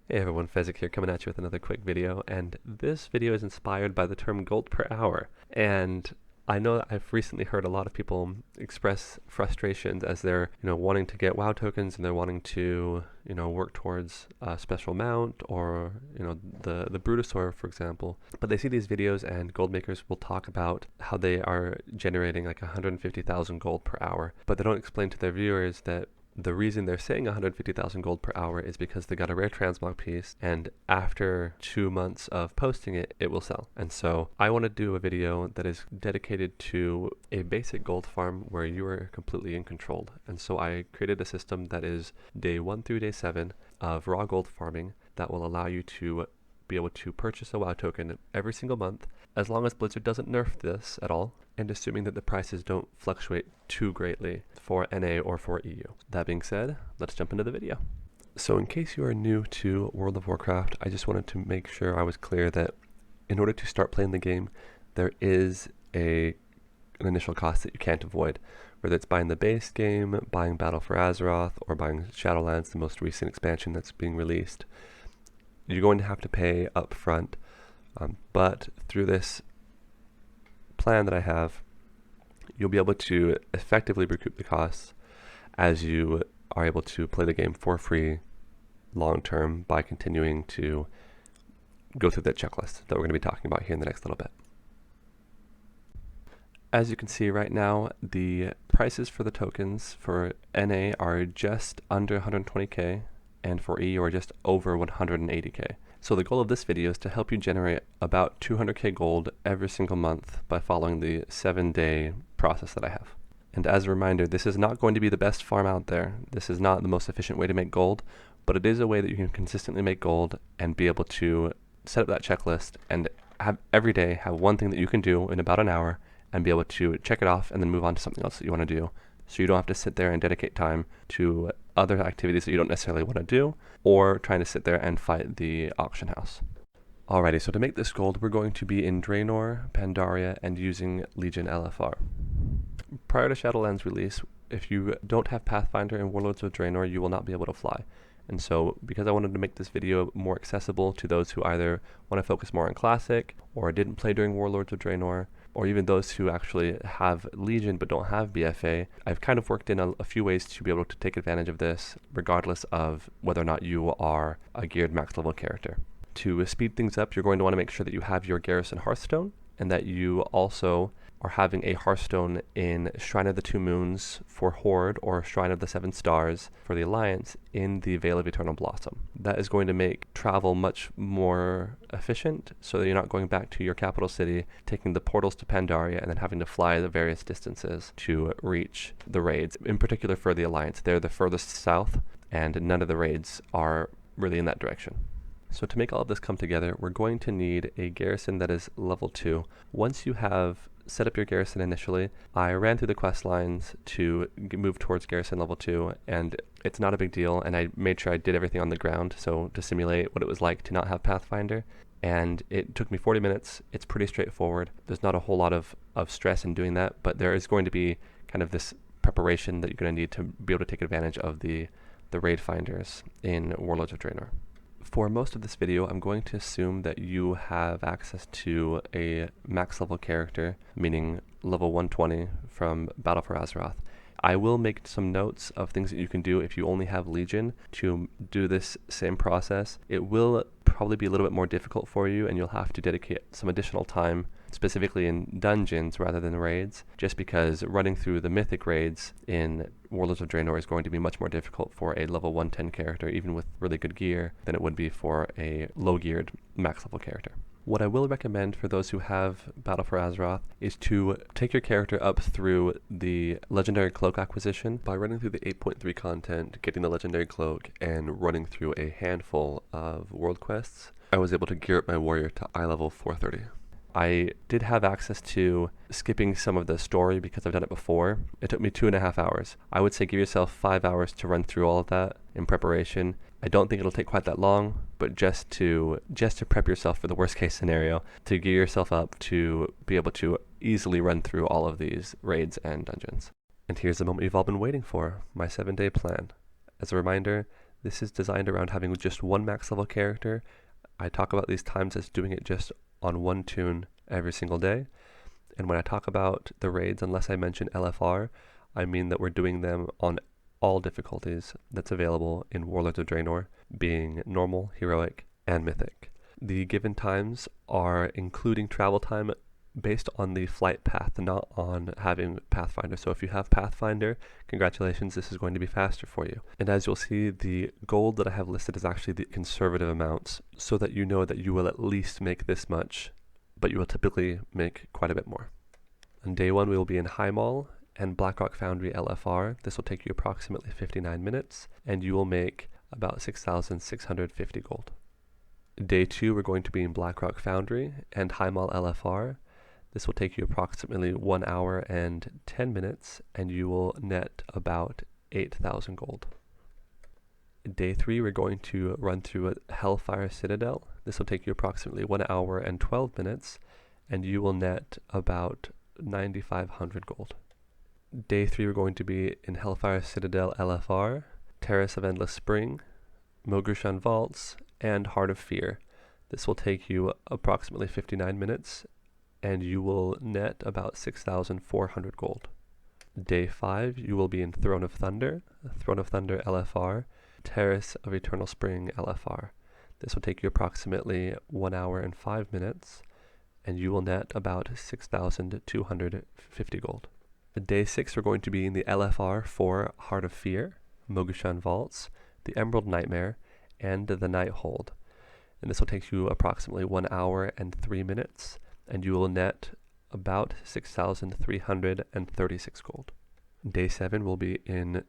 Hey everyone, Fezzik here coming at you with another quick video, and this video is inspired by the term gold per hour. And I know that I've recently heard a lot of people express frustrations as they're, wanting to get WoW tokens and they're wanting to, work towards a special mount or, the Brutosaur, for example. But they see these videos and gold makers will talk about how they are generating like 150,000 gold per hour, but they don't explain to their viewers that the reason they're saying 150,000 gold per hour is because they got a rare transmog piece, and after 2 months of posting it, it will sell. And so I want to do a video that is dedicated to a basic gold farm where you are completely in control. And so I created a system that is day 1 through day 7 of raw gold farming that will allow you to be able to purchase a WoW token every single month, as long as Blizzard doesn't nerf this at all, and assuming that the prices don't fluctuate too greatly for NA or for EU. That being said, let's jump into the video. So in case you are new to World of Warcraft, I just wanted to make sure I was clear that in order to start playing the game, there is an initial cost that you can't avoid, whether it's buying the base game, buying Battle for Azeroth, or buying Shadowlands, the most recent expansion that's being released. You're going to have to pay up front, but through this plan that I have, you'll be able to effectively recoup the costs as you are able to play the game for free long term by continuing to go through that checklist that we're going to be talking about here in the next little bit. As you can see right now, the prices for the tokens for NA are just under 120k, and for EU are just over 180k. So the goal of this video is to help you generate about 200k gold every single month by following the 7-day process that I have. And as a reminder, this is not going to be the best farm out there. This is not the most efficient way to make gold, but it is a way that you can consistently make gold and be able to set up that checklist and have every day have one thing that you can do in about an hour and be able to check it off and then move on to something else that you want to do. So you don't have to sit there and dedicate time to other activities that you don't necessarily want to do, or trying to sit there and fight the auction house. Alrighty, so to make this gold, we're going to be in Draenor, Pandaria, and using Legion LFR. Prior to Shadowlands release, if you don't have Pathfinder and Warlords of Draenor, you will not be able to fly. And so, because I wanted to make this video more accessible to those who either want to focus more on Classic, or didn't play during Warlords of Draenor, or even those who actually have Legion but don't have BFA, I've kind of worked in a few ways to be able to take advantage of this, regardless of whether or not you are a geared max level character. To speed things up, you're going to want to make sure that you have your Garrison Hearthstone, and that you also are having a Hearthstone in Shrine of the Two Moons for Horde, or Shrine of the Seven Stars for the Alliance in the Veil of Eternal Blossom. That is going to make travel much more efficient, so that you're not going back to your capital city, taking the portals to Pandaria, and then having to fly the various distances to reach the raids. In particular for the Alliance, they're the furthest south, and none of the raids are really in that direction. So to make all of this come together, we're going to need a garrison that is level 2. Once you have set up your garrison initially, I ran through the quest lines to move towards garrison level 2, and it's not a big deal, and I made sure I did everything on the ground, so to simulate what it was like to not have Pathfinder. And it took me 40 minutes. It's pretty straightforward. There's not a whole lot of stress in doing that, but there is going to be kind of this preparation that you're going to need to be able to take advantage of the raid finders in Warlords of Draenor. For most of this video, I'm going to assume that you have access to a max level character, meaning level 120 from Battle for Azeroth. I will make some notes of things that you can do if you only have Legion to do this same process. It will probably be a little bit more difficult for you, and you'll have to dedicate some additional time, specifically in dungeons rather than raids, just because running through the mythic raids in Warlords of Draenor is going to be much more difficult for a level 110 character, even with really good gear, than it would be for a low geared max level character. What I will recommend for those who have Battle for Azeroth is to take your character up through the Legendary Cloak acquisition by running through the 8.3 content, getting the Legendary Cloak, and running through a handful of world quests. I was able to gear up my warrior to eye level 430. I did have access to skipping some of the story because I've done it before. It took me 2.5 hours. I would say give yourself 5 hours to run through all of that in preparation. I don't think it'll take quite that long, but just to prep yourself for the worst case scenario, to gear yourself up to be able to easily run through all of these raids and dungeons. And here's the moment you've all been waiting for, my 7-day plan. As a reminder, This is designed around having just one max level character. I talk about these times as doing it just on one toon every single day. And when I talk about the raids, unless I mention LFR, I mean that we're doing them on all difficulties that's available in Warlords of Draenor, being normal, heroic, and mythic. The given times are including travel time based on the flight path, not on having Pathfinder. So if you have Pathfinder, congratulations, this is going to be faster for you. And as you'll see, the gold that I have listed is actually the conservative amounts, so that you know that you will at least make this much, but you will typically make quite a bit more. On day 1, we will be in Highmaul and Blackrock Foundry LFR. This will take you approximately 59 minutes, and you will make about 6,650 gold. Day 2, we're going to be in Blackrock Foundry and Highmaul LFR. This will take you approximately 1 hour and 10 minutes, and you will net about 8,000 gold. Day 3, we're going to run through a Hellfire Citadel. This will take you approximately 1 hour and 12 minutes, and you will net about 9,500 gold. Day 3, we're going to be in Hellfire Citadel LFR, Terrace of Endless Spring, Mogu'Shan Vaults, and Heart of Fear. This will take you approximately 59 minutes, and you will net about 6,400 gold. Day 5, you will be in Throne of Thunder LFR, Terrace of Eternal Spring LFR. This will take you approximately 1 hour and 5 minutes, and you will net about 6,250 gold. Day 6, we're going to be in the LFR for Heart of Fear, Mogu'Shan Vaults, the Emerald Nightmare, and the Nighthold. And this will take you approximately 1 hour and 3 minutes, and you will net about 6,336 gold. Day 7 will be in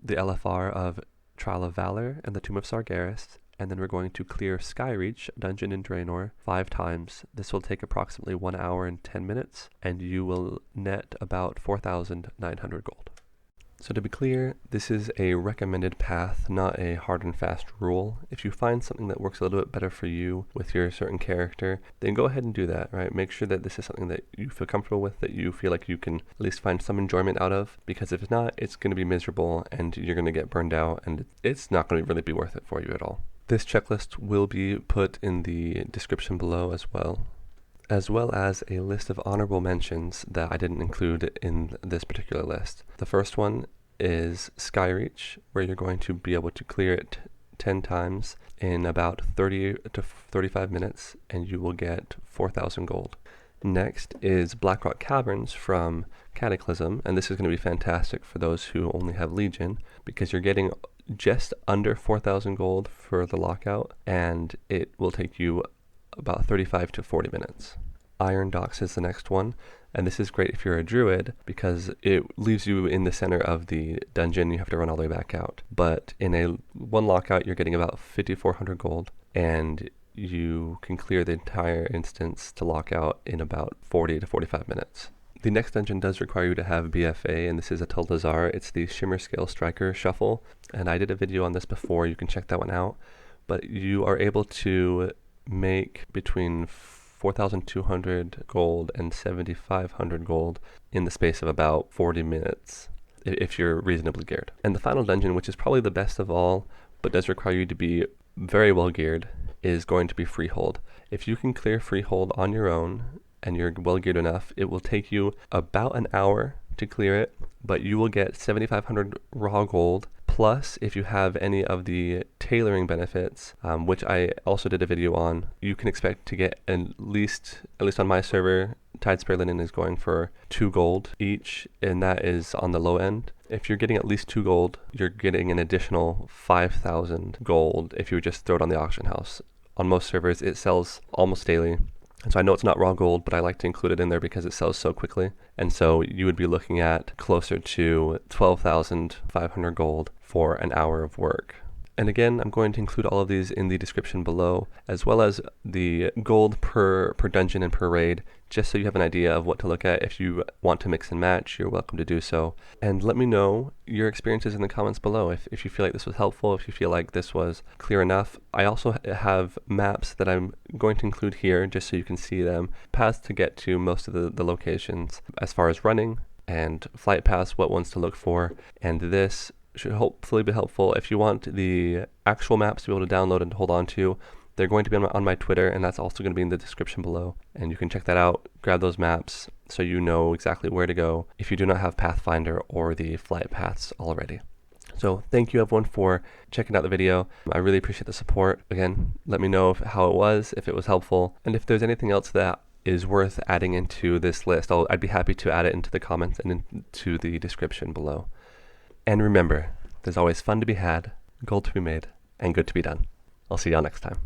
the LFR of Trial of Valor and the Tomb of Sargeras, and then we're going to clear Skyreach, dungeon in Draenor, 5 times. This will take approximately 1 hour and 10 minutes, and you will net about 4,900 gold. So to be clear, this is a recommended path, not a hard and fast rule. If you find something that works a little bit better for you with your certain character, then go ahead and do that, right? Make sure that this is something that you feel comfortable with, that you feel like you can at least find some enjoyment out of, because if not, it's going to be miserable and you're going to get burned out, and it's not going to really be worth it for you at all. This checklist will be put in the description below as well as a list of honorable mentions that I didn't include in this particular list. The first one is Skyreach, where you're going to be able to clear it 10 times in about 30 to 35 minutes, and you will get 4,000 gold. Next is Blackrock Caverns from Cataclysm, and this is going to be fantastic for those who only have Legion, because you're getting just under 4,000 gold for the lockout, and it will take you about 35 to 40 minutes. Iron Docks is the next one, and this is great if you're a druid because it leaves you in the center of the dungeon. You have to run all the way back out. But in a one lockout, you're getting about 5,400 gold, and you can clear the entire instance to lockout in about 40 to 45 minutes. The next dungeon does require you to have BFA, and this is Atol Dazar. It's the Shimmer Scale Striker Shuffle, and I did a video on this before. You can check that one out. But you are able to make between 4,200 gold and 7,500 gold in the space of about 40 minutes if you're reasonably geared. And the final dungeon, which is probably the best of all, but does require you to be very well geared, is going to be Freehold. If you can clear Freehold on your own and you're well geared enough, it will take you about an hour to clear it, but you will get 7,500 raw gold. Plus, if you have any of the tailoring benefits, which I also did a video on, you can expect to get at least on my server, Tide Spray Linen is going for 2 gold each, and that is on the low end. If you're getting at least 2 gold, you're getting an additional 5,000 gold if you just throw it on the auction house. On most servers, it sells almost daily. And so I know it's not raw gold, but I like to include it in there because it sells so quickly. And so you would be looking at closer to 12,500 gold for an hour of work. And again, I'm going to include all of these in the description below, as well as the gold per dungeon and per raid, just so you have an idea of what to look at. If you want to mix and match, you're welcome to do so. And let me know your experiences in the comments below if you feel like this was helpful, if you feel like this was clear enough. I also have maps that I'm going to include here just so you can see them, paths to get to most of the locations as far as running, and flight paths, what ones to look for, and this should hopefully be helpful. If you want the actual maps to be able to download and hold on to, they're going to be on my Twitter, and that's also going to be in the description below. And you can check that out, grab those maps so you know exactly where to go if you do not have Pathfinder or the flight paths already. So thank you everyone for checking out the video. I really appreciate the support. Again, let me know how it was, if it was helpful, and if there's anything else that is worth adding into this list, I'd be happy to add it into the comments and into the description below. And remember, there's always fun to be had, gold to be made, and good to be done. I'll see y'all next time.